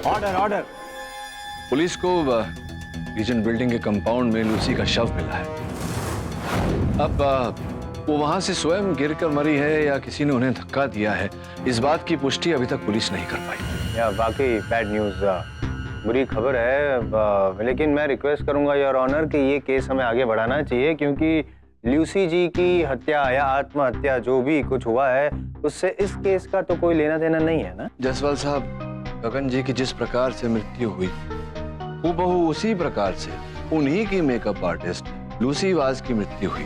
Order order. Police को reason building के compound में लूसी का शव मिला है। अब वो वहां से स्वयं गिरकर मरी है या किसी ने उन्हें धक्का दिया है, इस बात की पुष्टि अभी तक पुलिस नहीं कर पाई। या वाकई बैड न्यूज, बुरी खबर है। लेकिन मैं रिक्वेस्ट करूंगा योर ऑनर कि ये केस हमें आगे बढ़ाना चाहिए, क्योंकि लूसी जी की हत्या या आत्महत्या जो भी कुछ हुआ है उससे इस केस का तो कोई लेना देना नहीं है ना। जायसवाल साहब, गगन जी की जिस प्रकार से मृत्यु हुई हूबहू उसी प्रकार से उन्हीं की मेकअप आर्टिस्ट लूसी वाज की मृत्यु हुई।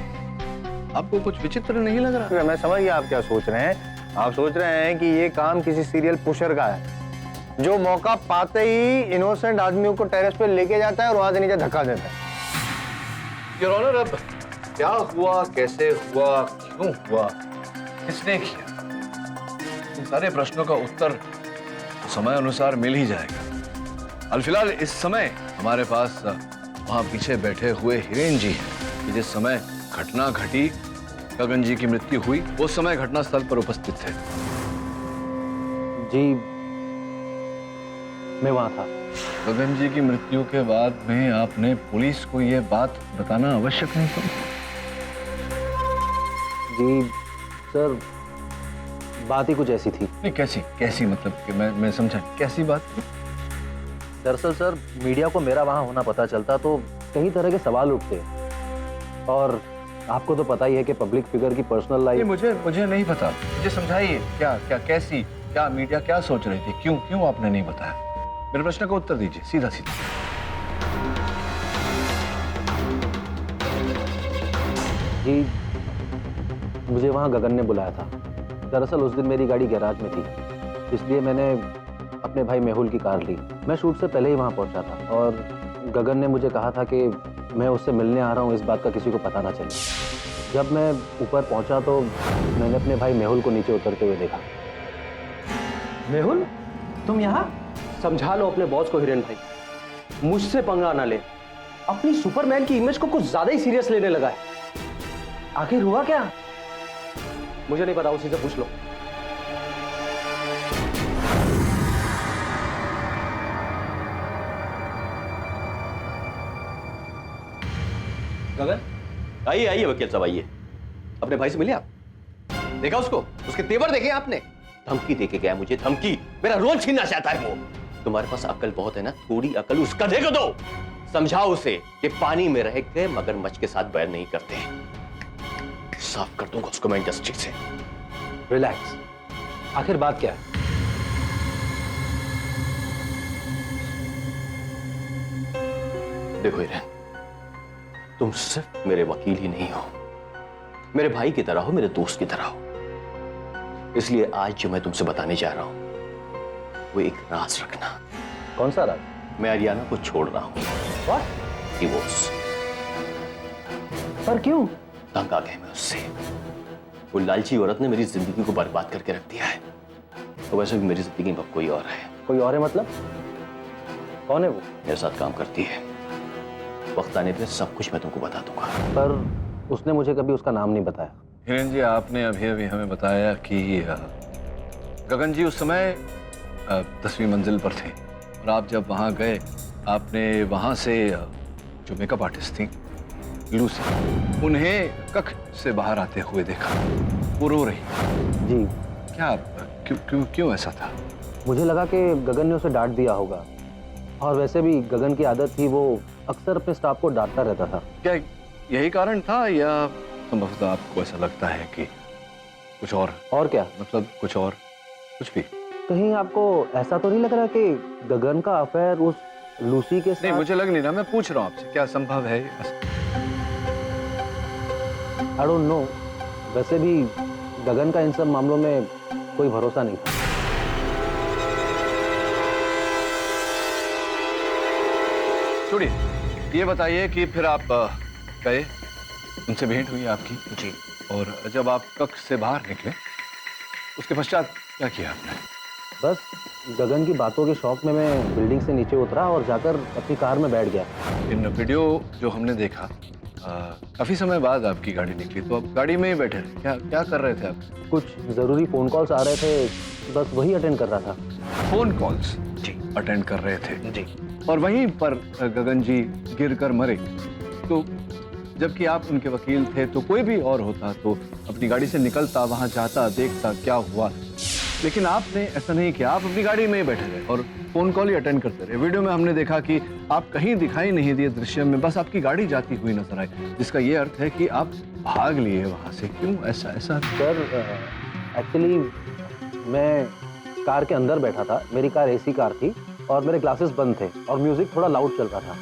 आपको कुछ विचित्र नहीं लग रहा? मैं समझ गया आप क्या सोच रहे हैं। आप सोच रहे हैं कि ये काम किसी सीरियल पुशर का है जो मौका पाते ही इनोसेंट आदमियों को टेरेस पे लेके जाता है और वहां से नीचे धक्का देता है। योर ऑनर, अब क्या हुआ, कैसे हुआ, क्यों हुआ, किसने किया, इन सारे प्रश्नों का उत्तर तो समय अनुसार मिल ही जाएगा। अलफिलहाल इस समय हमारे पास वहां पीछे बैठे हुए हिरेन जी हैं कि जिस समय घटना घटी, गगन जी की मृत्यु हुई, उस समय घटना स्थल पर उपस्थित थे। जी मैं वहां था। गगन जी की मृत्यु के बाद में आपने पुलिस को यह बात बताना आवश्यक नहीं समझा? जी सर, बात ही कुछ ऐसी थी। नहीं, कैसी कैसी मतलब कि मैं समझा, कैसी बात थी? दरअसल सर, मीडिया को मेरा वहां होना पता चलता तो कई तरह के सवाल उठते, और आपको तो पता ही है कि पब्लिक फिगर की पर्सनल लाइफ। मुझे नहीं पता, मुझे समझाइए, क्या क्या कैसी, क्या मीडिया क्या सोच रही थी, क्यों आपने नहीं बताया? मेरे प्रश्न का उत्तर दीजिए, सीधा सीधा। जी मुझे वहां गगन ने बुलाया था। दरअसल उस दिन मेरी गाड़ी गैराज में थी, इसलिए मैंने अपने भाई मेहुल की कार ली। मैं शूट से पहले ही वहां पहुंचा था और गगन ने मुझे कहा था कि मैं उससे मिलने आ रहा हूं, इस बात का किसी को पता ना चले। जब मैं ऊपर पहुंचा तो मैंने अपने भाई मेहुल को नीचे उतरते हुए देखा। मेहुल, तुम यहाँ? समझा लो अपने बॉस को हिरेन भाई, मुझसे पंगा ना ले। अपनी सुपरमैन की इमेज को कुछ ज्यादा ही सीरियस लेने लगा है। आखिर हुआ क्या? मुझे नहीं पता, उसी से पूछ लो। गगन, आइए आइए वकील साहब, आइए। अपने भाई से मिले आप? देखा उसको, उसके तेवर देखे आपने? धमकी देके गया मुझे, धमकी। मेरा रोल छीनना चाहता है वो। तुम्हारे पास अकल बहुत है ना, थोड़ी अकल उसका देखो दो। समझाओ उसे कि पानी में रह के मगरमच्छ के साथ बैर नहीं करते। साफ कर दूंगा उसको मैं इंडस्ट्री से। रिलैक्स, आखिर बात क्या है? देखो हिरेन, तुम सिर्फ मेरे वकील ही नहीं हो, मेरे भाई की तरह हो, मेरे दोस्त की तरह हो। इसलिए आज जो मैं तुमसे बताने जा रहा हूं वो एक राज रखना। कौन सा राज? मैं अरियाना को छोड़ रहा हूं। व्हाट? डिवोर्स। पर क्यों? तंग आ गए मैं उससे। वो लालची औरत ने मेरी जिंदगी को बर्बाद करके रख दिया है। तो वैसे भी मेरी जिंदगी में कोई और है। कोई और है मतलब? कौन है वो? मेरे साथ काम करती है। वक्त आने पे सब कुछ मैं तुमको बता दूंगा। पर उसने मुझे कभी उसका नाम नहीं बताया। हिरेन जी, आपने अभी अभी हमें बताया कि गगन जी उस समय 10वीं मंजिल पर थे और आप जब वहां गए आपने वहां से जो मेकअप आर्टिस्ट थी लूसी, उन्हें कक्ष से बाहर आते हुए देखा। वो रो रही। जी। क्या क्यों ऐसा था? मुझे लगा कि गगन ने उसे डांट दिया होगा, और वैसे भी गगन की आदत थी, वो अक्सर अपने स्टाफ को डांटता रहता था। क्या यही कारण था या संभवतः आपको ऐसा लगता है कि कुछ और? और क्या मतलब कुछ और, कुछ भी? कहीं आपको ऐसा तो नहीं लग रहा कि गगन का अफेयर उस लूसी के साथ? नहीं, मुझे लग नहीं रहा, मैं पूछ रहा हूँ आपसे, क्या संभव है? I don't know. वैसे भी गगन का इन सब मामलों में कोई भरोसा नहीं था। छोड़िए, ये बताइए कि फिर आप गए, उनसे भेंट हुई आपकी? जी। और जब आप कक्ष से बाहर निकले उसके पश्चात क्या किया आपने? बस गगन की बातों के शौक में मैं बिल्डिंग से नीचे उतरा और जाकर अपनी कार में बैठ गया। इन वीडियो जो हमने देखा, काफी समय बाद आपकी गाड़ी निकली, तो आप गाड़ी में ही बैठे थे, क्या कर रहे थे आप? कुछ जरूरी फोन कॉल्स आ रहे थे, बस वही अटेंड कर रहा था। Phone calls? अटेंड कर रहे थे जी। और वहीं पर गगन जी गिरकर मरे। तो जबकि आप उनके वकील थे तो कोई भी और होता तो अपनी गाड़ी से निकलता, वहां जाता, देखता क्या हुआ, लेकिन आपने ऐसा नहीं किया। आप अपनी गाड़ी में ही बैठे रहे और फोन कॉल ही अटेंड करते रहे। वीडियो में हमने देखा कि आप कहीं दिखाई नहीं दिए दृश्य में, बस आपकी गाड़ी जाती हुई नजर आई, जिसका ये अर्थ है कि आप भाग लिए वहां से। क्यों ऐसा? सर एक्चुअली मैं कार के अंदर बैठा था, मेरी कार एसी कार थी और मेरे ग्लासेस बंद थे और म्यूजिक थोड़ा लाउड चल रहा था,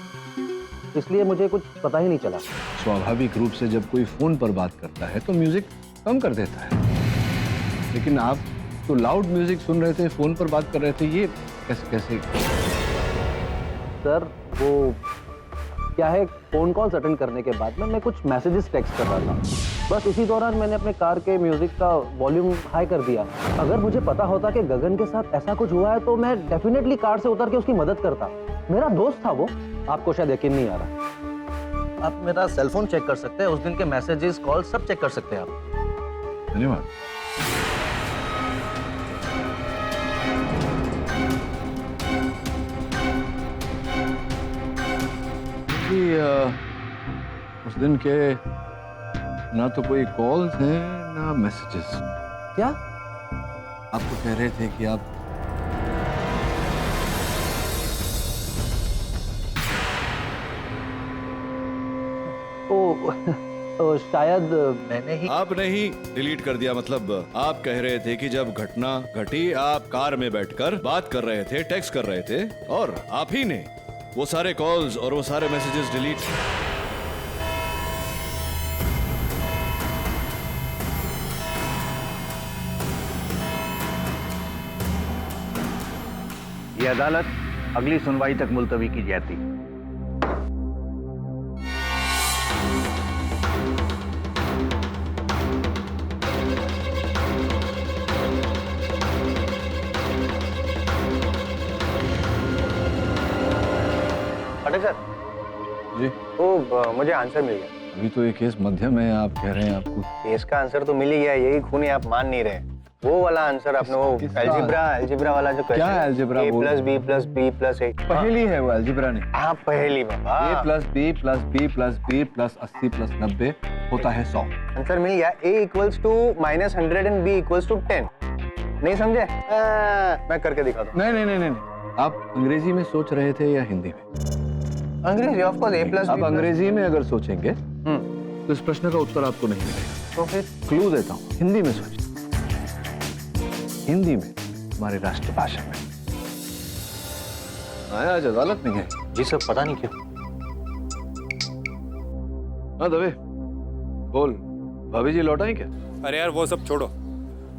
इसलिए मुझे कुछ पता ही नहीं चला। स्वाभाविक रूप से जब कोई फोन पर बात करता है तो म्यूजिक कम कर देता है, लेकिन आप तो लाउड म्यूजिक सुन रहे थे, फोन पर बात कर रहे थे, ये कैसे? सर वो क्या है, फोन कॉल्स अटेंड करने के बाद मैं कुछ मैसेजेस टेक्स्ट कर रहा था, बस उसी दौरान मैंने अपने कार के म्यूजिक का वॉल्यूम हाई कर दिया। अगर मुझे पता होता कि गगन के साथ ऐसा कुछ हुआ है तो मैं डेफिनेटली कार से उतर के उसकी मदद करता। मेरा दोस्त था वो। आपको शायद यकीन नहीं आ रहा, आप मेरा सेलफोन चेक कर सकते हैं, उस दिन के मैसेजेस कॉल सब चेक कर सकते हैं आप। धन्यवाद। उस दिन के ना तो कोई कॉल्स हैं ना मैसेजेस। क्या? आप तो कह रहे थे कि आप तो शायद मैंने ही आपने ही डिलीट कर दिया। मतलब आप कह रहे थे कि जब घटना घटी आप कार में बैठकर बात कर रहे थे, टेक्स्ट कर रहे थे और आप ही ने वो सारे कॉल्स और वो सारे मैसेजेस डिलीट। ये अदालत अगली सुनवाई तक मुलतवी की जाती। अटक सर, जी मुझे आंसर मिल गया। अभी तो ये केस मध्यम है, आप कह रहे हैं आपको केस का आंसर तो मिल ही गया, यही खूनी आप मान नहीं रहे। वो वाला आंसर आपने वो किसका? अलजेब्रा वाला जो क्या algebra? a plus b plus b plus a। पहेली है वो, अलजेब्रा नहीं। हाँ पहेली बाबा। a plus b plus b plus b plus 80 plus 90 होता है 100। आंसर मिल गया, a equals to -100 and b equals to 10। नहीं समझे? मैं करके दिखाता हूँ। नहीं, आप अंग्रेजी में सोच रहे थे या हिंदी में? अंग्रेजी ऑफ कोर्स a प्लस आप b। अंग्रेजी में अगर सोचेंगे तो इस प्रश्न का उत्तर आपको नहीं मिलेगा। तो फिर क्लू देता हूँ, हिंदी में सोचिए। हिंदी में, हमारी राष्ट्रभाषा में। आया आज अदालत में है। जी सर, पता नहीं क्यों। हाँ दबे बोल, भाभी जी लौट आई क्या? अरे यार वो सब छोड़ो,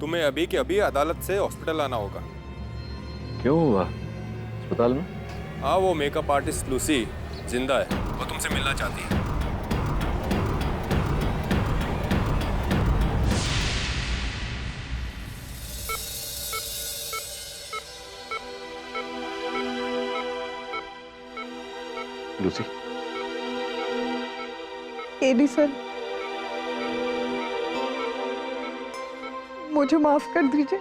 तुम्हें अभी के अभी अदालत से हॉस्पिटल आना होगा। क्यों हुआ अस्पताल में? हाँ वो मेकअप आर्टिस्ट लूसी जिंदा है, वो तुमसे मिलना चाहती है। लूसी, एडी सर, मुझे माफ कर दीजिए।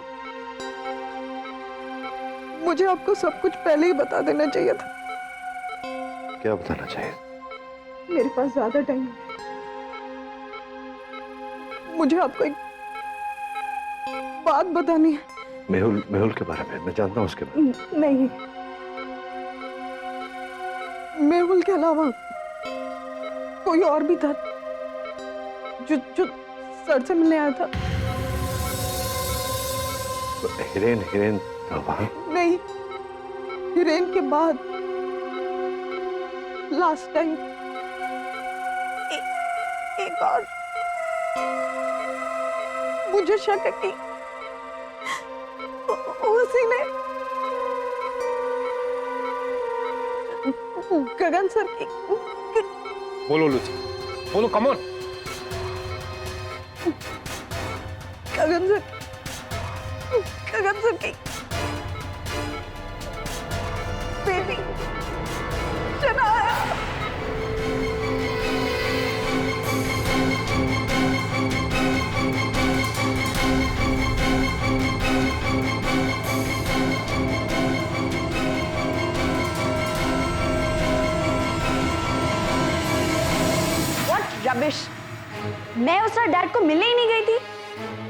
मुझे आपको सब कुछ पहले ही बता देना चाहिए था। क्या बताना चाहिए? मेरे पास ज्यादा टाइम नहीं। मुझे आपको एक बात बतानी है। मेहुल के बारे में मैं जानता हूँ उसके बारे में। नहीं, मेहुल के अलावा कोई और भी था जो सर से मिलने आया था। हिरेन था वहाँ? नहीं, हिरेन के बाद लास्ट टाइम एक और। मुझे शक है कि उसी ने गगन सर की। बोलो लूसी, बोलो, कम ऑन। गगन सर की बेबी शनाया। रबिश। मैं उस रात डैड को मिलने ही नहीं गई थी।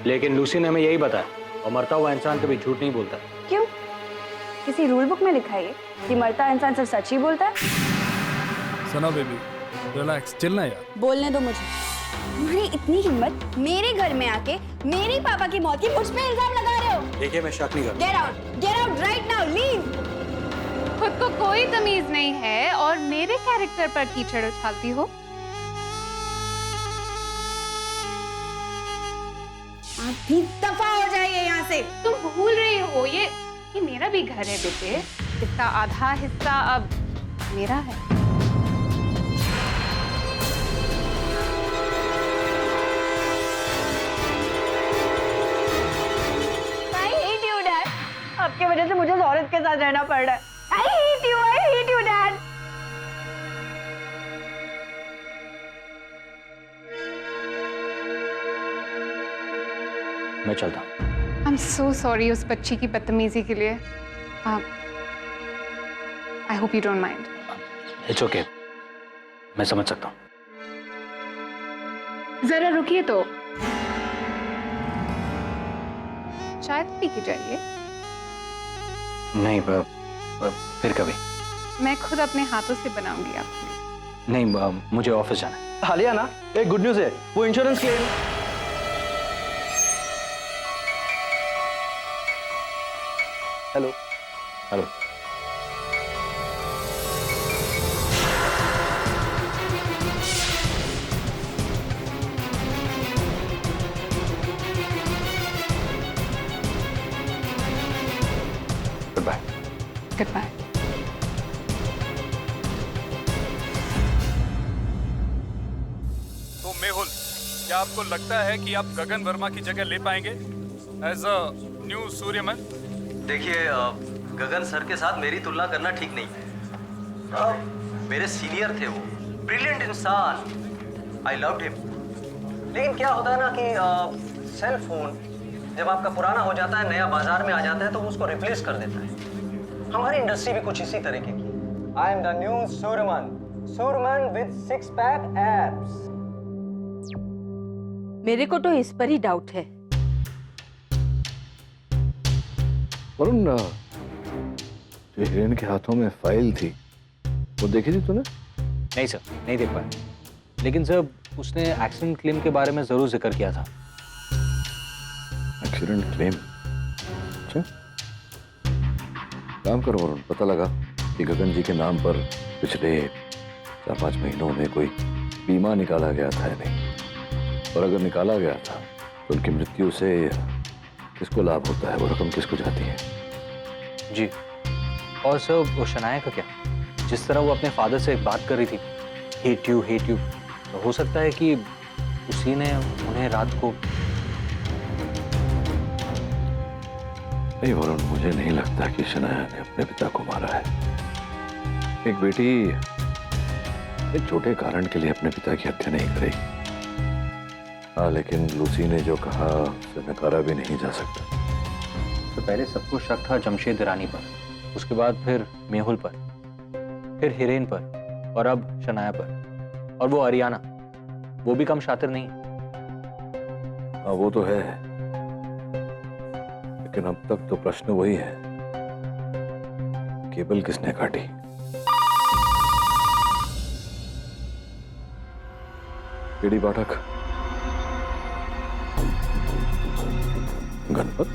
लेकिन लूसी ने हमें यही बताया, और मरता हुआ इंसान कभी झूठ नहीं बोलता। क्यों? किसी रूल बुक में लिखा है कि मरता इंसान सिर्फ सच ही बोलता है? सुनो बेबी, रिलैक्स, चिल ना यार। बोलने दो मुझे। तुम्हारी इतनी हिम्मत, मेरे घर में आके मेरे पापा की मौत की मुझ पे इल्जाम लगा रहे हो। देखिए मैं शक नहीं करता। Get out right now, leave. खुद को कोई तमीज नहीं है और मेरे कैरेक्टर पर कीचड़ उछालती हो। आप भी दफा हो जाइए यहाँ से। तुम भूल रही हो ये मेरा भी घर है बेटे। इसका आधा हिस्सा अब मेरा है। I hate you, Dad. आपकी वजह से मुझे उस औरत के साथ रहना पड़ रहा है। I hate you, Dad. मैं चलता हूँ। I'm so sorry उस बच्ची की बदतमीजी के लिए। I hope you don't mind. It's okay, मैं समझ सकता हूँ। जरा रुकिए तो। शायद पी के जाइए। नहीं, फिर कभी। मैं खुद अपने हाथों से बनाऊंगी आपके लिए। नहीं, मुझे ऑफिस जाना है। हालिया ना, एक गुड न्यूज़ है, वो insurance claim. Hello hello. Good bye. Good bye. तो मेहुल, क्या आपको लगता है कि आप गगन वर्मा की जगह ले पाएंगे एज अ न्यू सूर्यमन? देखिए, गगन सर के साथ मेरी तुलना करना ठीक नहीं है। मेरे सीनियर थे वो, ब्रिलियंट इंसान, आई लव्ड हिम। लेकिन क्या होता है ना कि सेल फोन जब आपका पुराना हो जाता है, नया बाजार में आ जाता है, तो वो उसको रिप्लेस कर देता है। हमारी इंडस्ट्री भी कुछ इसी तरीके की। आई एम द न्यू सूरमन, सूरमन विद 6 पैक एब्स। मेरे को तो इस पर ही डाउट है। वरुण, जो हिरेन के हाथों में फाइल थी, वो देखी थी तूने? नहीं सर, नहीं देख पाया। लेकिन सर, उसने एक्सीडेंट क्लेम के बारे में जरूर जिक्र किया था। Accident claim? अच्छा, काम करो वरुण, पता लगा कि गगन जी के नाम पर पिछले 4-5 महीनों में कोई बीमा निकाला गया था या नहीं, और अगर निकाला गया था तो उनकी मृत्यु से किसको लाभ होता है, वो रकम किसको जाती है? जी। और सर, वो शनाया का क्या? जिस तरह वो अपने फादर से एक बात कर रही थी, हेट यू, तो हो सकता है कि उसी ने उन्हें रात को। नहीं वरुण, मुझे नहीं लगता कि शनाया ने अपने पिता को मारा है। एक बेटी एक छोटे कारण के लिए अपने पिता की हत्या नहीं करेगी। हाँ, लेकिन लूसी ने जो कहा उसे नकारा भी नहीं जा सकता। तो पहले सबको शक था जमशेद ईरानी पर, उसके बाद फिर मेहुल पर, फिर हिरेन पर, और अब शनाया पर। और वो अरियाना, वो भी कम शातिर नहीं। हाँ, वो तो है, लेकिन अब तक तो प्रश्न वही है, केबल किसने काटी? केडी पाठक? गणपत?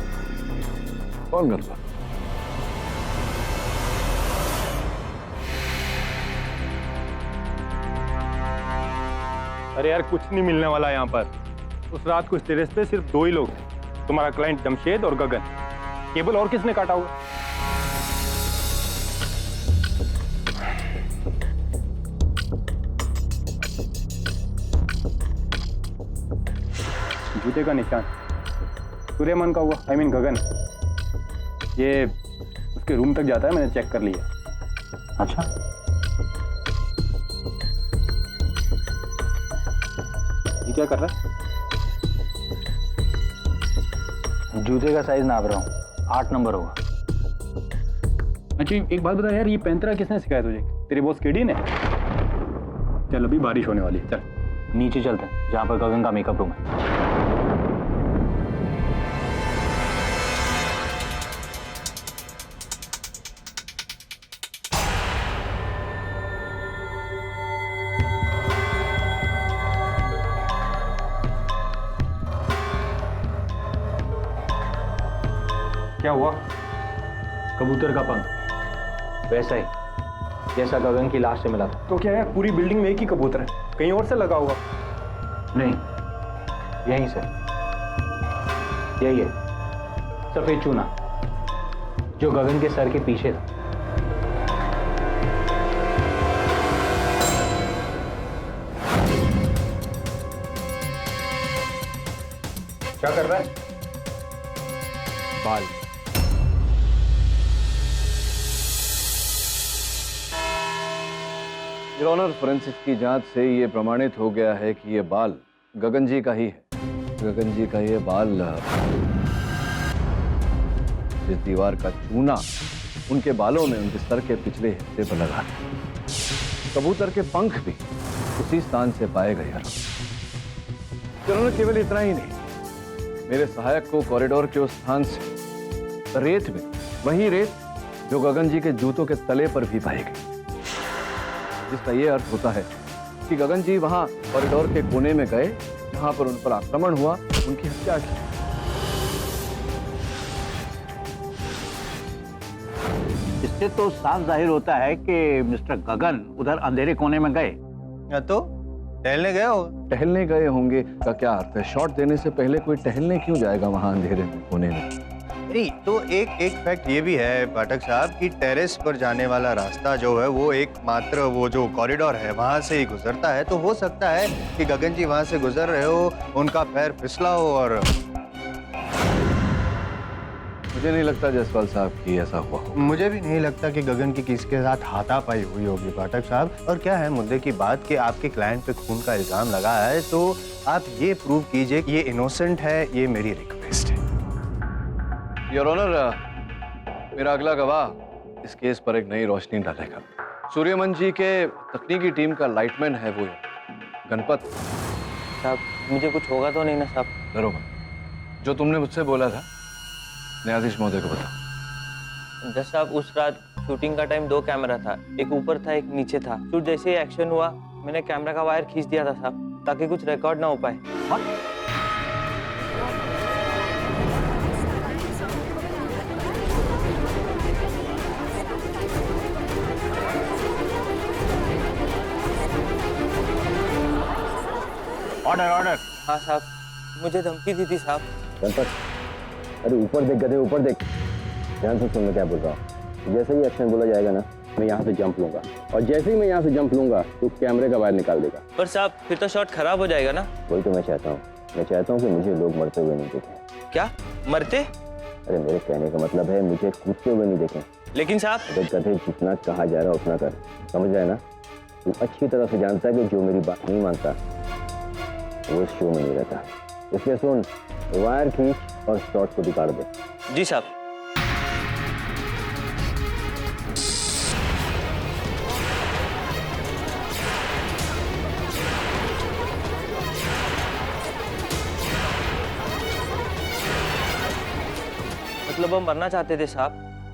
कौन गणपत? अरे यार, कुछ नहीं मिलने वाला यहाँ पर। उस रात को इस टेरेस पे सिर्फ 2 ही लोग थे, तुम्हारा क्लाइंट जमशेद और गगन। केबल और किसने काटा होगा? जूते का निशान सूर्यमन का हुआ, आई मीन गगन। ये उसके रूम तक जाता है, मैंने चेक कर लिया। अच्छा, ये क्या कर रहा है? जूते का साइज नाप रहा हूँ, 8 नंबर होगा। अच्छा, एक बात बता यार, ये पैंतरा किसने सिखाया तुझे? तेरे बॉस केडी ने? चल, अभी बारिश होने वाली है, चल। नीचे चलते हैं जहाँ पर गगन का मेकअप रूम है। क्या हुआ? कबूतर का पंख वैसा ही जैसा गगन की लाश से मिला था। तो क्या है, पूरी बिल्डिंग में एक ही कबूतर है, कहीं और से लगा होगा? नहीं, यहीं से। यही है सफेद चूना जो गगन के सर के पीछे था। क्या कर रहा है? बाल। योर ऑनर, फोरेंसिक की जांच से ये प्रमाणित हो गया है कि ये बाल गगन जी का ही है। गगन जी का ये बाल, इस दीवार का चूना उनके बालों में उनके सर के पिछले हिस्से पर लगा है। कबूतर के पंख भी उसी स्थान से पाए गए। योर ऑनर, केवल इतना ही नहीं, मेरे सहायक को कॉरिडोर के उस स्थान से रेत में, वही रेत जो गगन जी के जूतों के तले पर भी पाई गई, जिसका यह अर्थ होता है कि गगन जी वहां कॉरिडोर के कोने में गए जहां पर उन पर आक्रमण हुआ, उनकी हत्या की। इससे तो साफ जाहिर होता है कि मिस्टर गगन उधर अंधेरे कोने में गए। तो टहलने गए हो? टहलने गए होंगे का क्या अर्थ है? शॉट देने से पहले कोई टहलने क्यों जाएगा वहां अंधेरे कोने में? नहीं, तो एक फैक्ट ये भी है पाठक साहब कि टेरेस पर जाने वाला रास्ता जो है वो एकमात्र वो जो कॉरिडोर है वहां से ही गुजरता है। तो हो सकता है कि गगन जी वहां से गुजर रहे हो, उनका पैर फिसला हो और मुझे नहीं लगता जायसवाल साहब कि ऐसा हुआ हो। मुझे भी नहीं लगता कि गगन की किसी के साथ हाथापाई हुई होगी पाठक साहब। और क्या है मुद्दे की बात कि आपके क्लाइंट पे खून का इल्जाम लगा है, तो आप ये प्रूव कीजिए कि ये इनोसेंट है। ये मेरी रिक्वेस्ट है। योर ऑनर, मेरा अगला गवाह इस केस पर एक नई रोशनी डालेगा। सूर्यमन जी के तकनीकी टीम का लाइटमैन है वो गणपत साहब। मुझे कुछ होगा तो नहीं ना साहब? डरो मत। जो तुमने मुझसे बोला था न्यायाधीश महोदय को बताओ। जज साहब, उस रात शूटिंग का टाइम 2 कैमरा था, एक ऊपर था एक नीचे था। शूट जैसे ही एक्शन हुआ मैंने कैमरा का वायर खींच दिया था साहब, ताकि कुछ रिकॉर्ड ना हो पाए। Order order. हाँ साहब, मुझे धमकी दी थी साहब। गणपत, अरे ऊपर देख गधे, ऊपर देख। ध्यान से सुन, मैं क्या बोल रहा हूँ। जैसे ही एक्शन बोला जाएगा ना, मैं यहाँ से जंप लूंगा, और जैसे ही मैं यहाँ से जंप लूंगा तो कैमरे का वायर निकाल देगा। पर साहब फिर तो शॉट खराब हो जाएगा ना? वही तो मैं चाहता हूँ। मैं चाहता हूँ कि मुझे लोग मरते हुए नहीं देखें। क्या मरते? अरे मेरे कहने का मतलब है मुझे कूदते हुए नहीं देखें। लेकिन साहब, अगर गधे जितना कहा जा रहा है उतना कर, समझ रहा है ना? तू अच्छी तरह से जानता है कि जो मेरी बात नहीं मानता वो इस शो में नहीं रहता। इसलिए सुन, वायर खींच और शॉट को बिगाड़ दे। जी साहब। मतलब वो मरना चाहते थे साहब।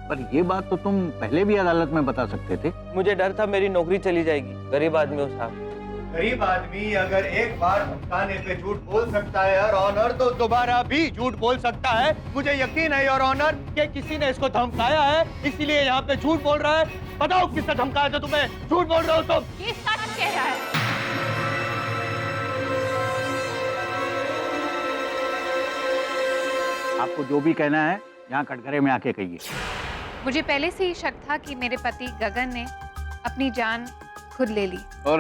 पर ये बात तो तुम पहले भी अदालत में बता सकते थे। मुझे डर था मेरी नौकरी चली जाएगी। गरीब आदमी हो साहब। गरीब आदमी अगर एक बार धमकाने पे झूठ बोल सकता है योर ऑनर, तो दोबारा भी झूठ बोल सकता है। मुझे यकीन है योर ऑनर कि किसी ने इसको धमकाया है, इसीलिए यहाँ पे झूठ बोल रहा है। बताओ किसने धमकाया था तुम्हें? झूठ बोल रहे हो तुम। ये सच कह रहा है। आपको जो भी कहना है यहाँ कटघरे में आके कहिए। मुझे पहले से ही शक था कि मेरे पति गगन ने अपनी जान खुद ले ली। और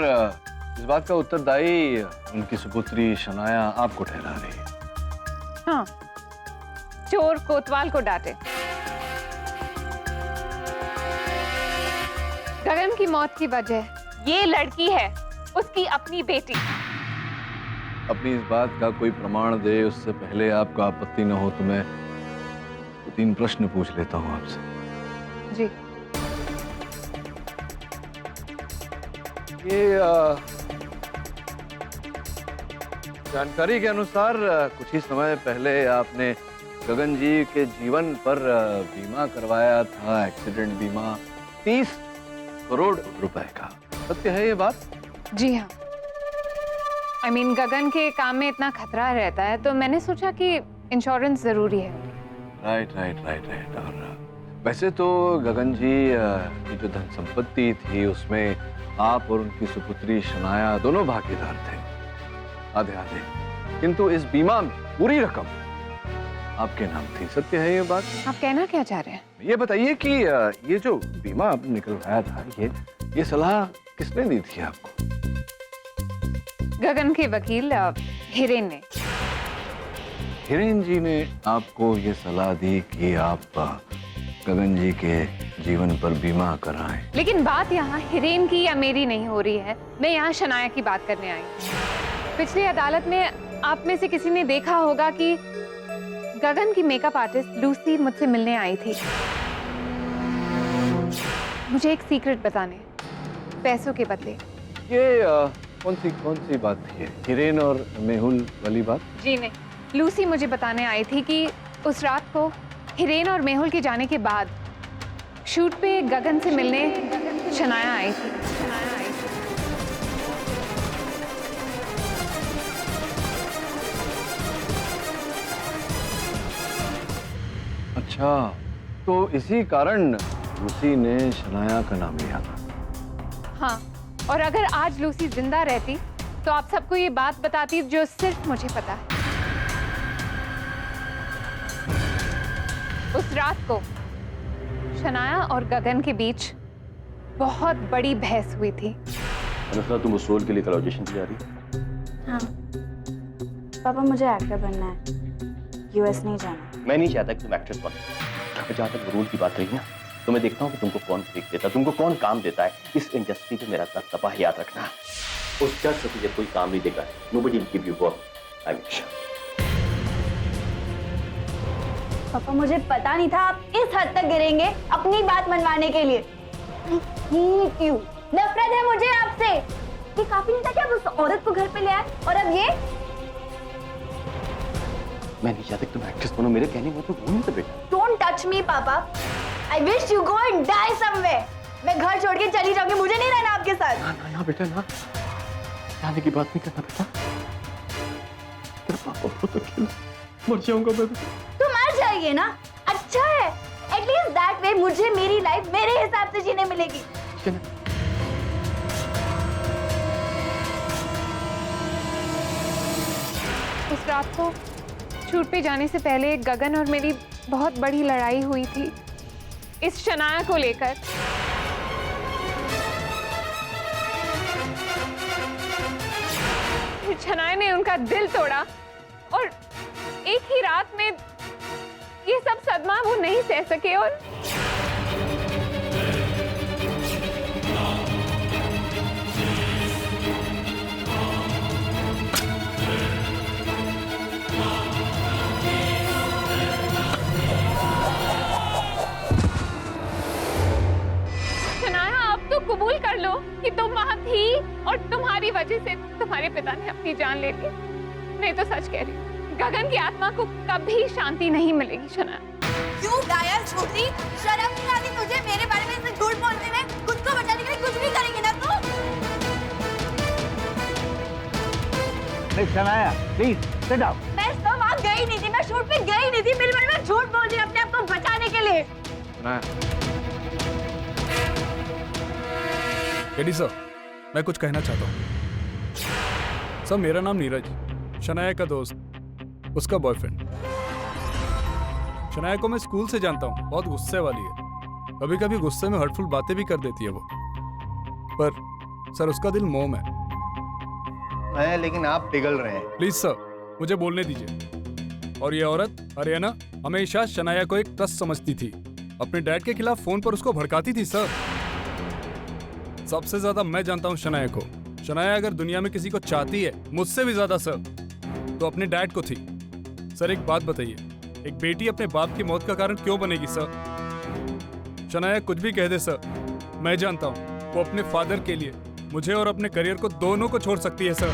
इस बात का उत्तरदायी उनकी सुपुत्री शनाया आपको ठहरा रही है। हाँ, चोर कोतवाल को डांटे। गगन की मौत की वजह ये लड़की है, उसकी अपनी बेटी। अपनी इस बात का कोई प्रमाण दे उससे पहले आपका आपत्ति न हो तो मैं 3 प्रश्न पूछ लेता हूँ आपसे। जी। जानकारी के अनुसार कुछ ही समय पहले आपने गगन जी के जीवन पर बीमा करवाया था, एक्सीडेंट बीमा 30 करोड़ रुपए का। सत्य है ये बात? जी हाँ। I mean, गगन के काम में इतना खतरा रहता है तो मैंने सोचा कि इंश्योरेंस जरूरी है। राइट। और वैसे तो गगन जी की जो धन संपत्ति थी उसमें आप और उनकी सुपुत्री शनाया दोनों भागीदार थे, आधे आधे, किंतु इस बीमा में पूरी रकम आपके नाम थी। सत्य है ये बात? आप कहना क्या चाह रहे हैं? ये बताइए कि ये जो बीमा आपने निकलवाया था, ये सलाह किसने दी थी आपको? गगन के वकील हिरेन ने। हिरेन जी ने आपको ये सलाह दी कि आप गगन जी के जीवन पर बीमा कराएं। लेकिन बात यहाँ हिरेन की या मेरी नहीं हो रही है, मैं यहाँ शनाया की बात करने आई। पिछली अदालत में आप में से किसी ने देखा होगा कि गगन की मेकअप आर्टिस्ट लूसी मुझसे मिलने आई थी, मुझे एक सीक्रेट बताने, पैसों के बदले। ये कौन सी बात थी? हिरेन और मेहुल वाली बात? जी नहीं, लूसी मुझे बताने आई थी कि उस रात को हिरेन और मेहुल के जाने के बाद शूट पे गगन से मिलने शनाया आई थी। अच्छा, तो इसी कारण लूसी ने शनाया का नाम लिया था। हाँ, और अगर आज लूसी जिंदा रहती तो आप सबको ये बात बताती जो सिर्फ मुझे पता है। उस रात को शनाया और गगन के बीच बहुत बड़ी बहस हुई थी। अनुष्का, तुम उस रोल के लिए कल ऑडिशन की जा रही हो? हाँ पापा, मुझे एक्टर बनना है, यूएस नहीं जाना। मैं नहीं चाहता कि तुम एक्ट्रेस बनो। जहाँ तक रोल की बात रही ना, तो मैं देखता हूँ कि तुमको कौन फेंक देता, तुमको कौन काम देता है। इस इंडस्ट्री पे मेरा दबदबा है, याद रखना। उस जज से तुझे कोई काम नहीं देगा। Nobody will give you work. I'm sure. पापा, मुझे पता नहीं था आप इस हद तक गिरेंगे अपनी बात मनवाने के लिए। क्यों नफरत है मुझे आपसे। ये काफी नहीं था कि आप उस औरत को घर पे ले आए, और अब ये। मैं नहीं चाहता कि तुम एक्ट्रेस बनो, मेरे कहने में तो बोल नहीं बेटा। Don't touch me, पापा। I wish you go and die somewhere. मैं घर छोड़ के चली जाऊंगी, मुझे नहीं रहना आपके साथ। ना बेटा, ना जाने की बात नहीं करना बेटा। तेरा पापा बहुत अकेला, मर जाऊंगा मैं। तो मर जाइए ना, अच्छा है। एटलीस्ट दैट वे मुझे मेरी लाइफ मेरे हिसाब से जीने मिलेगी। उस रात को शूट पे जाने से पहले गगन और मेरी बहुत बड़ी लड़ाई हुई थी इस शनाया को लेकर। शनाया ने उनका दिल तोड़ा और एक ही रात में ये सब सदमा वो नहीं सह सके और कबूल कर लो कि तुम वहां थी और तुम्हारी वजह से तुम्हारे पिता ने अपनी जान ले ली। नहीं तो सच कह रही हूँ, गगन की आत्मा को कभी शांति नहीं मिलेगी। शनाया, क्यों घायल छोकरी, शर्म नहीं आती तुझे मेरे बारे में ऐसे झूठ बोलने में? खुद को बचाने के लिए कुछ भी करेंगे ना तू? Shanaya, please sit down. मैं तो वहाँ गई नहीं थी, मैं शूट पे गई नहीं थी, मेरे बारे में झूठ बोल रही अपने आप को बचाने के लिए। एडी सर, मैं कुछ कहना चाहता हूँ। सर, मेरा नाम नीरज, शनाया का दोस्त, उसका बॉयफ्रेंड। शनाया को मैं स्कूल से जानता हूँ, बहुत गुस्से वाली है, कभी कभी गुस्से में हर्टफुल बातें भी कर देती है वो। पर सर, उसका दिल मोम है, लेकिन आप पिघल रहे हैं। प्लीज सर, मुझे बोलने दीजिए। और ये औरत हरियाणा हमेशा शनाया को एक ट्रस्ट समझती थी, अपने डैड के खिलाफ फोन पर उसको भड़काती थी। सर, सबसे ज्यादा मैं जानता हूँ शनाया को। शनाया अगर दुनिया में किसी को चाहती है मुझसे भी ज्यादा सर, तो अपने डैड को थी। सर, एक बात बताइए, एक बेटी अपने बाप की मौत का कारण क्यों बनेगी सर? शनाया कुछ भी कह दे सर, मैं जानता हूँ वो अपने फादर के लिए मुझे और अपने करियर को दोनों को छोड़ सकती है सर।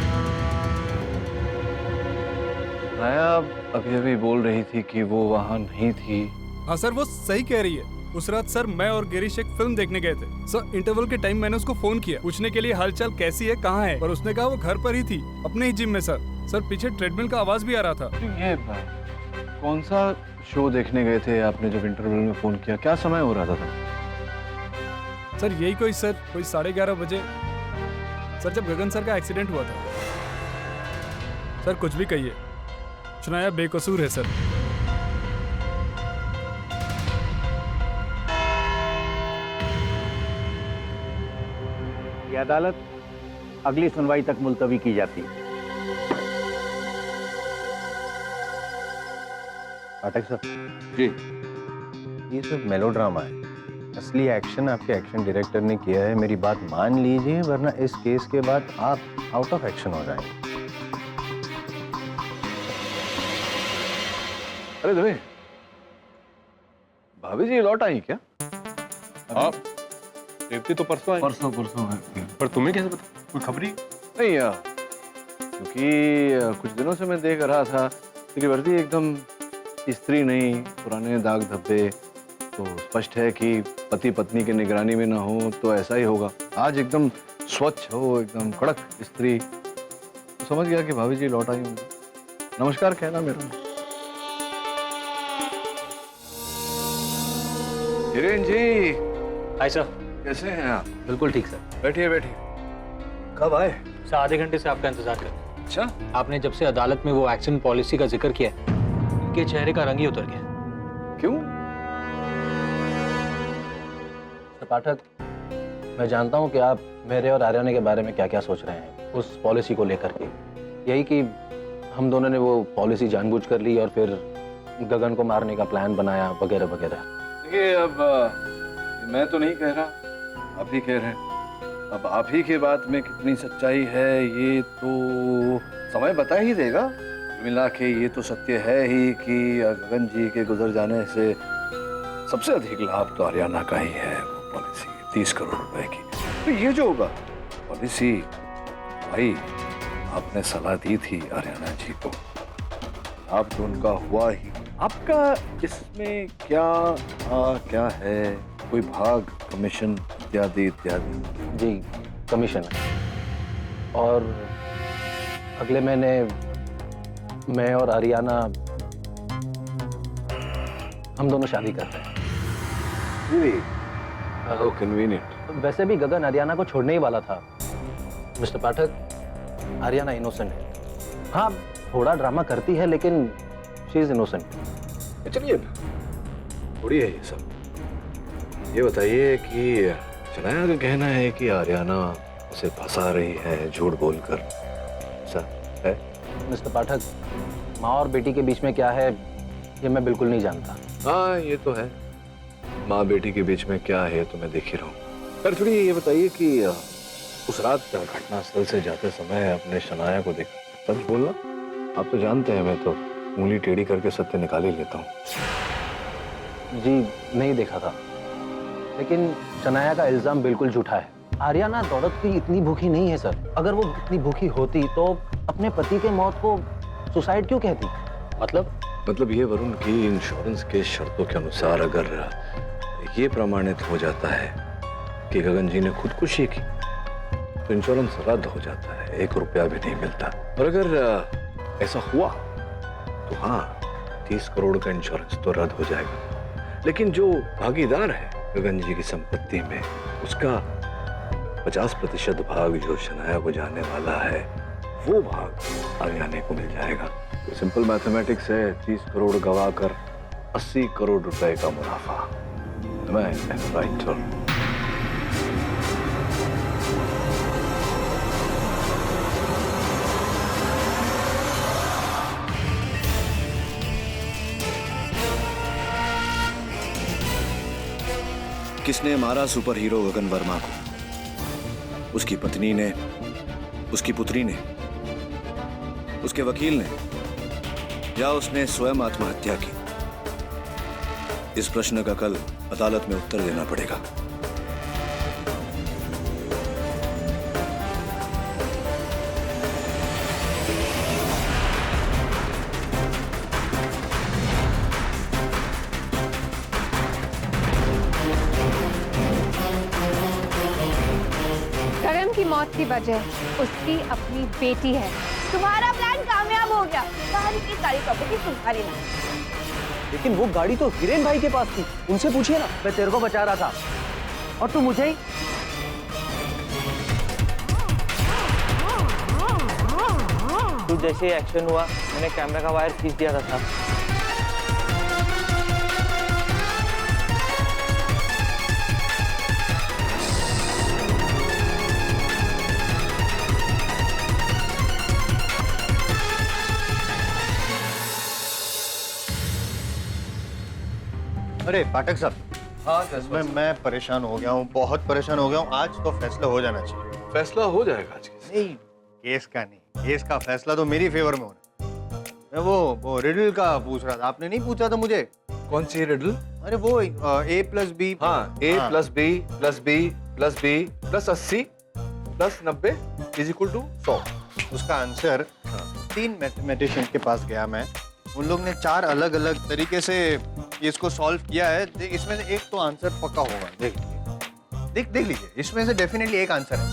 शनाया अभी अभी बोल रही थी कि वो वहां नहीं थी। हाँ सर, वो सही कह रही है। उस रात सर मैं और गिरीश एक फिल्म देखने गए थे सर। इंटरवल के टाइम मैंने उसको फोन किया पूछने के लिए हालचाल कैसी है, कहाँ है, और उसने कहा वो घर पर ही थी अपने ही जिम में सर। सर पीछे ट्रेडमिल का आवाज भी आ रहा था। ये कौन सा शो देखने गए थे आपने जब इंटरवल में फोन किया? क्या समय हो रहा था सर यही कोई 11:30 बजे सर, जब गगन सर का एक्सीडेंट हुआ था। सर कुछ भी कहिए, शनाया बेकसूर है सर। ये अदालत अगली सुनवाई तक मुलतवी की जाती है। पाठक सर जी, ये सब मेलोड्रामा है। असली एक्शन आपके एक्शन डायरेक्टर ने किया है। मेरी बात मान लीजिए, वरना इस केस के बाद आप आउट ऑफ एक्शन हो जाएंगे। अरे दबे, भाभी जी लौट आई क्या? हाँ, रेवती तो परसों आई। परसों है। पर तुम्हें कैसे पता? कोई खबर ही नहीं यार, क्योंकि कुछ दिनों से मैं देख रहा था तेरी वर्दी एकदम इस्त्री नहीं, पुराने दाग धब्बे, तो स्पष्ट है कि पति पत्नी की निगरानी में ना हो तो ऐसा ही होगा। आज एकदम स्वच्छ हो, एकदम कड़क इस्त्री, तो समझ गया कि भाभी जी लौट आई होंगी। नमस्कार कहना मेरा। हिरेन जी, हाय सर। कैसे हैं आप? बिल्कुल ठीक सर। बैठिए बैठिए। कब आए? सर आधे घंटे से आपका इंतजार कर। अच्छा, आपने जब से अदालत में वो एक्शन पॉलिसी का जिक्र किया, इनके चेहरे का रंग ही उतर गया। क्यों? सर पाठक, मैं जानता हूं कि आप मेरे और आर्याना के बारे में क्या क्या सोच रहे हैं उस पॉलिसी को लेकर के। यही कि हम दोनों ने वो पॉलिसी जानबूझ कर ली और फिर गगन को मारने का प्लान बनाया वगैरह वगैरह। देखिए, अब मैं तो नहीं कह रहा, आप ही कह रहे हैं। अब आप ही के बात में कितनी सच्चाई है ये तो समय बता ही देगा। मिला के ये तो सत्य है ही कि गगन जी के गुजर जाने से सबसे अधिक लाभ तो आर्याना का ही है। वो पॉलिसी 30 करोड़ रुपए की, तो ये जो होगा पॉलिसी, भाई आपने सलाह दी थी आर्याना जी को, लाभ तो उनका हुआ ही। आपका इसमें क्या है? कोई भाग, कमीशन इत्यादि इत्यादि? जी कमीशन है, और अगले महीने मैं और आर्याना हम दोनों शादी करते हैं। How convenient. वैसे भी गगन आर्याना को छोड़ने ही वाला था। मिस्टर पाठक, आर्याना इनोसेंट है। हाँ, थोड़ा ड्रामा करती है लेकिन शी इज इनोसेंट। चलिए, थोड़ी है ये सब। ये बताइए कि शनाया का कहना है कि आर्याना उसे फंसा रही है झूठ बोलकर, ऐसा है? मिस्टर पाठक, माँ और बेटी के बीच में क्या है ये मैं बिल्कुल नहीं जानता। हाँ, ये तो है, माँ बेटी के बीच में क्या है तो मैं देख ही रहा हूँ। पर थोड़ी ये बताइए कि उस रात घटनास्थल से जाते समय अपने शनाया को देखा, सच बोलना। आप तो जानते हैं मैं तो उंगली टेढ़ी करके सत्य निकाल ही लेता हूँ। जी नहीं देखा था, लेकिन शनाया का इल्जाम बिल्कुल झूठा है। आर्याना दौलत की इतनी भूखी नहीं है सर। अगर वो इतनी भूखी होती तो अपने पति के मौत को सुसाइड क्यों कहती? मतलब ये वरुण की इंश्योरेंस के शर्तों के अनुसार अगर ये प्रमाणित हो जाता है कि गगन जी ने खुदकुशी की तो इंश्योरेंस रद्द हो जाता है, 1 रुपया भी नहीं मिलता। और अगर ऐसा हुआ तो हाँ, 30 करोड़ का इंश्योरेंस तो रद्द हो जाएगा, लेकिन जो भागीदार है गगन जी की संपत्ति में, उसका 50% भाग जो शनाया को जाने वाला है, वो भाग आर्याना को मिल जाएगा। तो सिंपल मैथमेटिक्स है, 30 करोड़ गवाकर 80 करोड़ रुपए का मुनाफा। मैं राइट सर? किसने मारा सुपर हीरो गगन वर्मा को? उसकी पत्नी ने, उसकी पुत्री ने, उसके वकील ने, या उसने स्वयं आत्महत्या की? इस प्रश्न का कल अदालत में उत्तर देना पड़ेगा। गगन की मौत की वजह उसकी अपनी बेटी है। तुम्हारा प्लान कामयाब हो गया। सारी सारी प्रॉपर्टी तुम्हारी ना। लेकिन वो गाड़ी तो हिरेन भाई के पास थी, उनसे पूछिए ना। मैं तेरे को बचा रहा था और तू मुझे ही। तो जैसे ही एक्शन हुआ मैंने कैमरा का वायर खींच दिया था साहब। अरे पाठक साहब, हाँ मैं परेशान हो गया हूँ, बहुत परेशान हो गया हूँ। आज तो फैसला हो जाना चाहिए। फैसला हो जाएगा आज। नहीं, केस का नहीं, केस का फैसला तो मेरी फेवर में होना। मैं वो रिडल का पूछ रहा था, आपने नहीं पूछा था मुझे। कौन सी रिडल? अरे वो a प्लस बी। हाँ, a plus B plus B plus B plus 80 plus 90 is equal to 100। उसका आंसर 3 मैथमेटिशियन के पास गया मैं, उन लोग ने 4 अलग अलग तरीके से इसको सॉल्व किया है। इसमें से एक तो आंसर पक्का होगा, देख लीजिए, देख लीजिए, इसमें से डेफिनेटली एक आंसर है।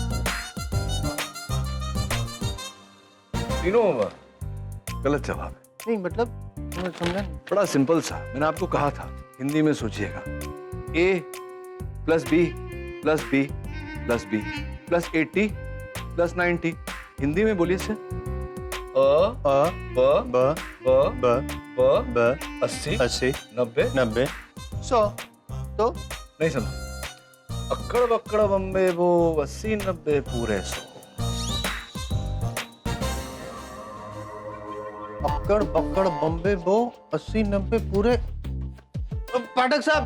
तीनों गलत जवाब है। नहीं मतलब समझा नहीं। बड़ा सिंपल सा, मैंने आपको कहा था हिंदी में सोचिएगा। a plus B plus B plus B plus 80 plus 90। Hindi में बोलिए से ब 80 90 100। तो नहीं समझे? अक्कड़ बक्कड़ बम्बे वो 80 90 पूरे 100। अक्कड़ बक्कड़ बम्बे बो 80 90 पूरे। पाठक साहब,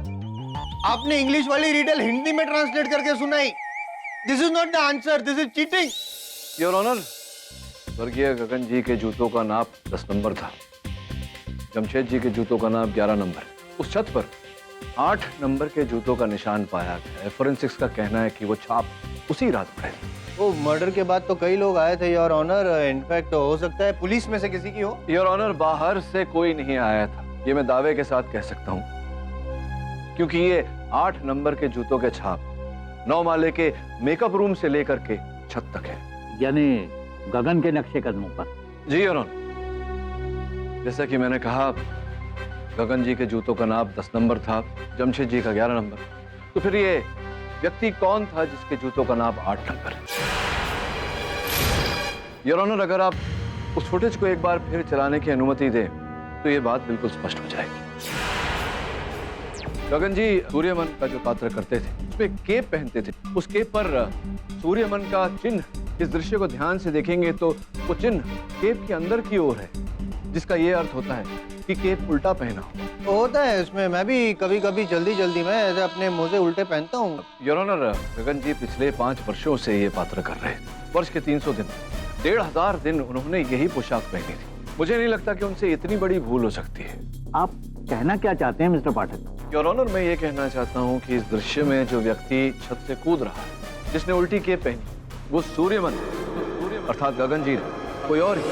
आपने इंग्लिश वाली रिडल हिंदी में ट्रांसलेट करके सुनाई। This is not the answer, this is cheating. Your honour, स्वर्गीय गगन जी के जूतों का नाप 10 नंबर था, जमशेद जी के जूतों का नाप 11 नंबर। उस छत पर 8 नंबर के जूतों का निशान पाया गया है। फोरेंसिक्स का कहना है कि वो छाप उसी रात पड़े। वो मर्डर के बाद तो कई लोग आए थे योर ऑनर, इनफैक्ट हो सकता है पुलिस में से किसी की हो। योर ऑनर, बाहर से कोई नहीं आया था, ये मैं दावे के साथ कह सकता हूँ, क्योंकि ये 8 नंबर के जूतों के छाप 9 माले के मेकअप रूम से लेकर के छत तक है। यानी गगन के नक्शे कदमों पर। जी योर ऑनर, जैसा कि मैंने कहा, गगन जी के जूतों का नाप 10 नंबर था, जमशेद जी का 11 नंबर। तो फिर ये व्यक्ति कौन था जिसके जूतों का नाप 8 नंबर? योर ऑनर, अगर आप उस फुटेज को एक बार फिर चलाने की अनुमति दें तो ये बात बिल्कुल स्पष्ट हो जाएगी। गगन जी सूर्यमन का जो पात्र करते थे, उसमें केप पहनते थे। उस केप पर सूर्यमन का चिन्ह, इस दृश्य को ध्यान से देखेंगे तो वो चिन्ह केप के अंदर की ओर है, जिसका ये अर्थ होता है कि केप उल्टा पहना हो। होता है इसमें, मैं भी कभी कभी जल्दी में ऐसे अपने मोजे उल्टे पहनता हूँ। योर ऑनर, गगन जी पिछले 5 वर्षों से ये पात्र कर रहे थे। वर्ष के 300 दिन, 1500 दिन उन्होंने यही पोशाक पहनी थी। मुझे नहीं लगता कि उनसे इतनी बड़ी भूल हो सकती है। आप कहना क्या चाहते हैं मिस्टर पाठक? योर ऑनर, मैं ये कहना चाहता हूँ कि इस दृश्य में जो व्यक्ति छत से कूद रहा है, जिसने उल्टी केप पहनी, वो सूर्यमन अर्थात गगन जी ने, कोई और ही।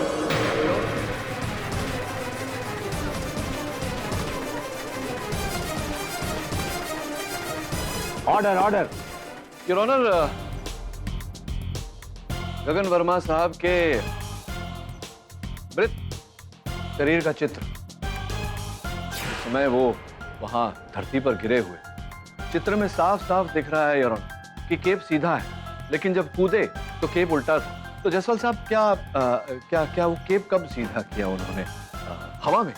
Order order. Your honour, Gagan Verma साहब के मृत शरीर का चित्र, इस समय वो वहां धरती पर गिरे हुए, चित्र में साफ साफ दिख रहा है योर ऑनर कि केप सीधा है, लेकिन जब कूदे तो केप उल्टा था। तो जायसवाल साहब, क्या वो केप कब सीधा किया उन्होंने? हवा में।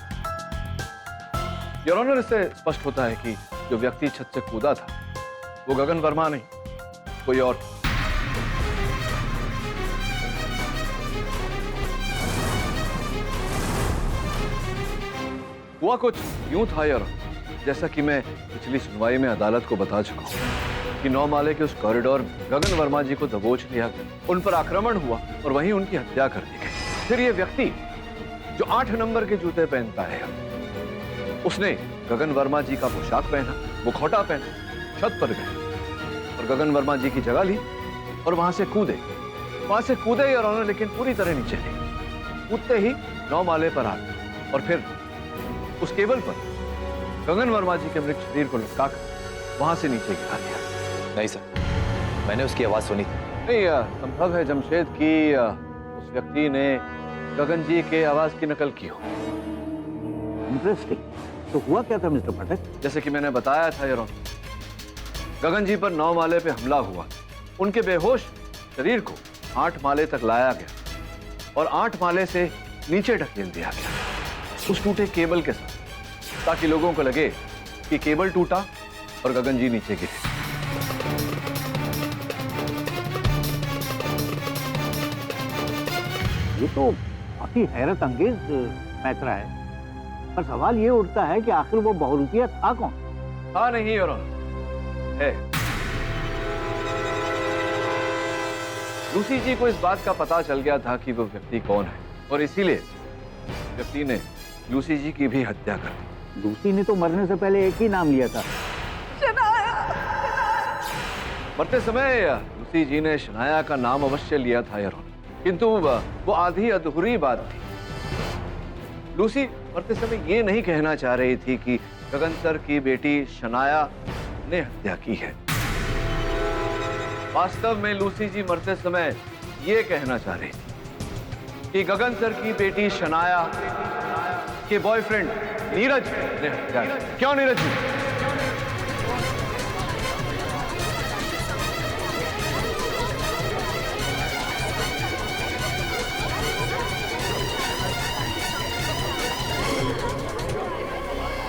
योर ऑनर, इससे स्पष्ट होता है कि जो व्यक्ति छत से कूदा था वो गगन वर्मा नहीं, कोई और। हुआ कुछ यूं था यार, जैसा कि मैं पिछली सुनवाई में अदालत को बता चुका हूं कि 9 माले के उस कॉरिडोर में गगन वर्मा जी को दबोच लिया गया, उन पर आक्रमण हुआ और वहीं उनकी हत्या कर दी गई। फिर ये व्यक्ति जो 8 नंबर के जूते पहनता है, उसने गगन वर्मा जी का पोशाक पहना, मुखौटा पहना, छत पर गए और गगन वर्मा जी की जगह ली और वहां से कूदे यार ऑनर, लेकिन पूरी तरह नीचे नहीं। कूदते ही 9 माले पर आ गए और फिर उस केबल पर गगन वर्मा जी के मृत शरीर को लटकाकर वहां से नीचे गिरा दिया। नहीं सर, मैंने उसकी आवाज सुनी थी। नहीं, संभव है जमशेद कि उस व्यक्ति ने गगन जी के आवाज की नकल की हो। इंटरेस्टिंग। तो हुआ क्या था मिस्टर पाठक? जैसे कि मैंने बताया था यार, गगन जी पर 9 माले पे हमला हुआ। उनके बेहोश शरीर को 8 माले तक लाया गया और 8 माले से नीचे ढकेल दिया गया उस टूटे केबल के साथ, ताकि लोगों को लगे कि केबल टूटा और गगन जी नीचे गिरे। ये तो काफी हैरत अंगेज पैतरा है, पर सवाल ये उठता है कि आखिर वो बहुरूपिया था कौन? हाँ नहीं और है। लूसी जी को इस बात का पता चल गया था कि वो व्यक्ति कौन है और इसीलिए व्यक्ति ने लूसी जी की भी हत्या कर दी। लूसी ने तो मरने से पहले एक ही नाम लिया था, मरते समय लूसी जी ने शनाया का नाम अवश्य लिया था यार, किंतु वो आधी अधूरी बात थी। लूसी मरते समय ये नहीं कहना चाह रही थी कि गगन सर की बेटी शनाया ने हत्या की है। वास्तव में लूसी जी मरते समय ये कहना चाह रही थी कि गगन सर की बेटी शनाया के बॉयफ्रेंड नीरज ने हत्या की। क्यों Neeraj ji?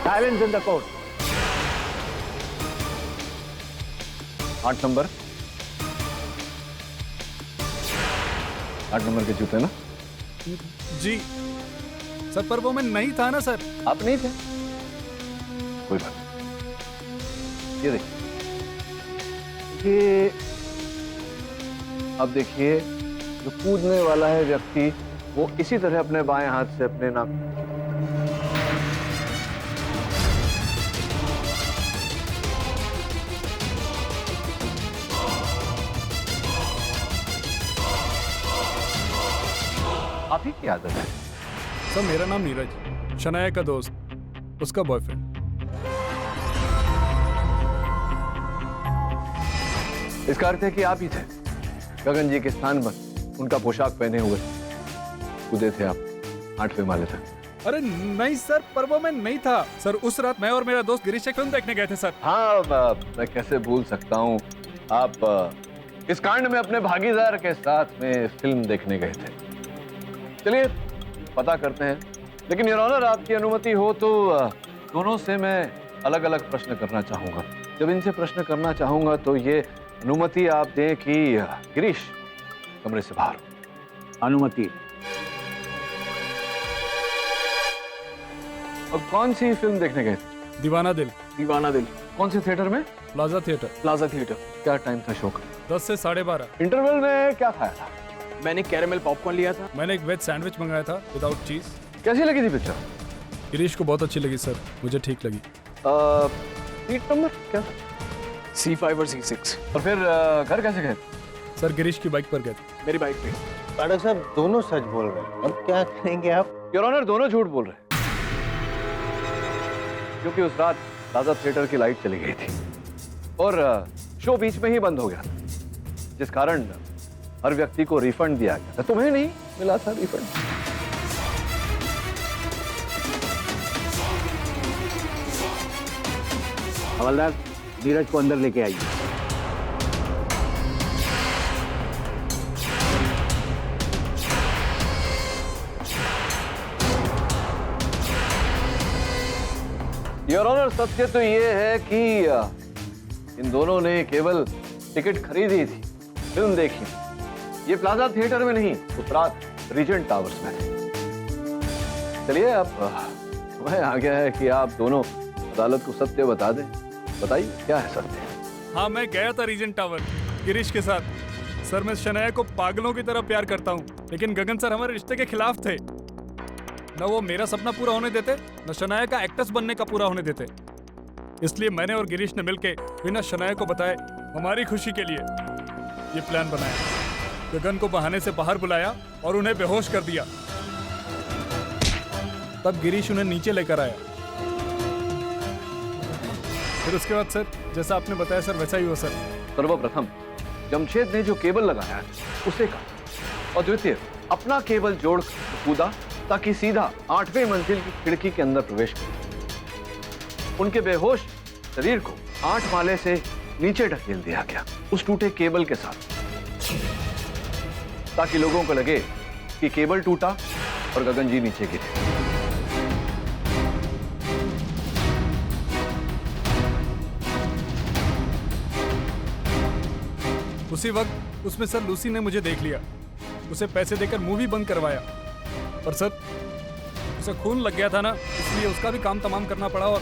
Silence in the court. 8 number, 8 number के जूते ना? जी सर, पर वो मैं नहीं था ना सर। आप नहीं थे? कोई बात नहीं। ये देखिए, ये अब देखिए, जो कूदने वाला है व्यक्ति वो इसी तरह अपने बाएं हाथ से अपने नाक आप ही की आदत है। सर मेरा नाम नीरज, शनाया का दोस्त, उसका बॉयफ्रेंड। इसका अर्थ है कि आप ही थे गगन जी के स्थान पर उनका पोशाक पहने हुए कूदे थे आप 8वें माले तक। अरे नहीं सर, पर वो मैं नहीं था सर। उस रात मैं और मेरा दोस्त गिरीश एक फिल्म देखने गए थे सर। हाँ, मैं कैसे भूल सकता हूँ। आप इस कांड में अपने भागीदार के साथ में फिल्म देखने गए थे। चलिए पता करते हैं, लेकिन योर ऑनर आपकी अनुमति हो तो दोनों से मैं अलग अलग प्रश्न करना चाहूंगा। जब इनसे प्रश्न करना चाहूंगा तो ये अनुमति आप दें कि गिरीश कमरे से बाहर हो। अनुमति। अब कौन सी फिल्म देखने गए थे? दीवाना दिल। दीवाना दिल। कौन से थिएटर में? Plaza theatre. Plaza theatre. क्या टाइम था शो का? 10 से 12:30। इंटरवल में क्या खाया था? मैंने कैरेमल पॉपकॉर्न लिया था। मैंने एक वेज सैंडविच मंगाया था विदाउट चीज। कैसी लगी थी पिक्चर? गिरीश को बहुत अच्छी लगी सर, मुझे ठीक लगी। सीट नंबर क्या था? C5 और C6। और फिर घर कैसे गए? सर गिरीश की बाइक पर गए थे। मेरी बाइक पे। पाठक साहब दोनों सच बोल रहे हैं, अब क्या करेंगे आप? योर ऑनर दोनों झूठ बोल रहे हैं, क्योंकि उस रात प्लाजा थिएटर की लाइट चली गई थी और शो बीच में ही बंद हो गया था, जिस कारण हर व्यक्ति को रिफंड दिया गया था। तुम्हें नहीं मिला था रिफंड? हवलदार, नीरज को अंदर लेके आइए। योर ऑनर सत्य तो ये है कि इन दोनों ने केवल टिकट खरीदी थी, फिल्म देखी। ये प्लाजा थिएटर में नहीं, उस रात रीजेंट टावर्स में थे। चलिए अब समय आ गया है कि आप दोनों अदालत को सत्य बता दें। बताइए क्या है सत्य? हाँ, मैं गया था रीजेंट टावर गिरीश के साथ। सर मैं शनाया को पागलों की तरह प्यार करता हूँ, लेकिन गगन सर हमारे रिश्ते के खिलाफ थे। न वो मेरा सपना पूरा होने देते, न शनाया का एक्ट्रेस बनने का पूरा होने देते। इसलिए मैंने और गिरीश ने मिलकर बिना शनाया को बताए हमारी खुशी के लिए ये प्लान बनाया। गगन को बहाने से बाहर बुलाया और उन्हें बेहोश कर दिया। तब गिरीश उन्हें नीचे लेकर आया। फिर उसके बाद सर जैसा आपने बताया सर वैसा ही हुआ सर। सर्वप्रथम जमशेद ने जो केबल लगाया है उसे काटा और द्वितीय अपना केबल जोड़ कूदा ताकि सीधा 8वें मंजिल की खिड़की के अंदर प्रवेश करे। उनके बेहोश शरीर को 8 माले से नीचे ढकेल दिया गया उस टूटे केबल के साथ, ताकि लोगों को लगे कि केबल टूटा और गगन जी नीचे गिरे। उसी वक्त उसमें सर लूसी ने मुझे देख लिया, उसे पैसे देकर मूवी बंद करवाया। और सर उसे खून लग गया था ना, इसलिए उसका भी काम तमाम करना पड़ा। और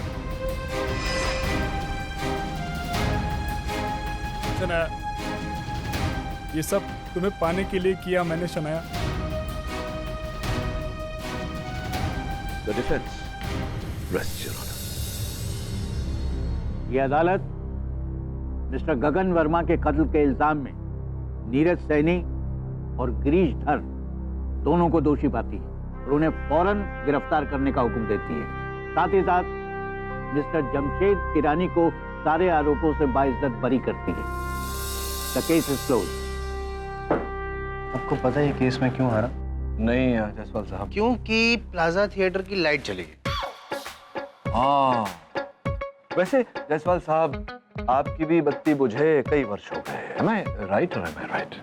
शनाया, ये सब तुम्हें पाने के लिए किया मैंने Shanaya. The defense rests, Your Honor. ये अदालत मिस्टर गगन वर्मा के कत्ल के इल्जाम में नीरज सैनी और गिरीश धर दोनों को दोषी पाती है और उन्हें फौरन गिरफ्तार करने का हुक्म देती है। साथ ही साथ मिस्टर जमशेद ईरानी को सारे आरोपों से बाइज्जत बरी करती है। The case is closed. आपको पता है ये केस में क्यों हारा? नहीं जायसवाल साहब। क्योंकि प्लाजा थिएटर की लाइट चली गई। हाँ, वैसे जायसवाल साहब आपकी भी बत्ती बुझे कई वर्ष हो गए। Am I right or am I right?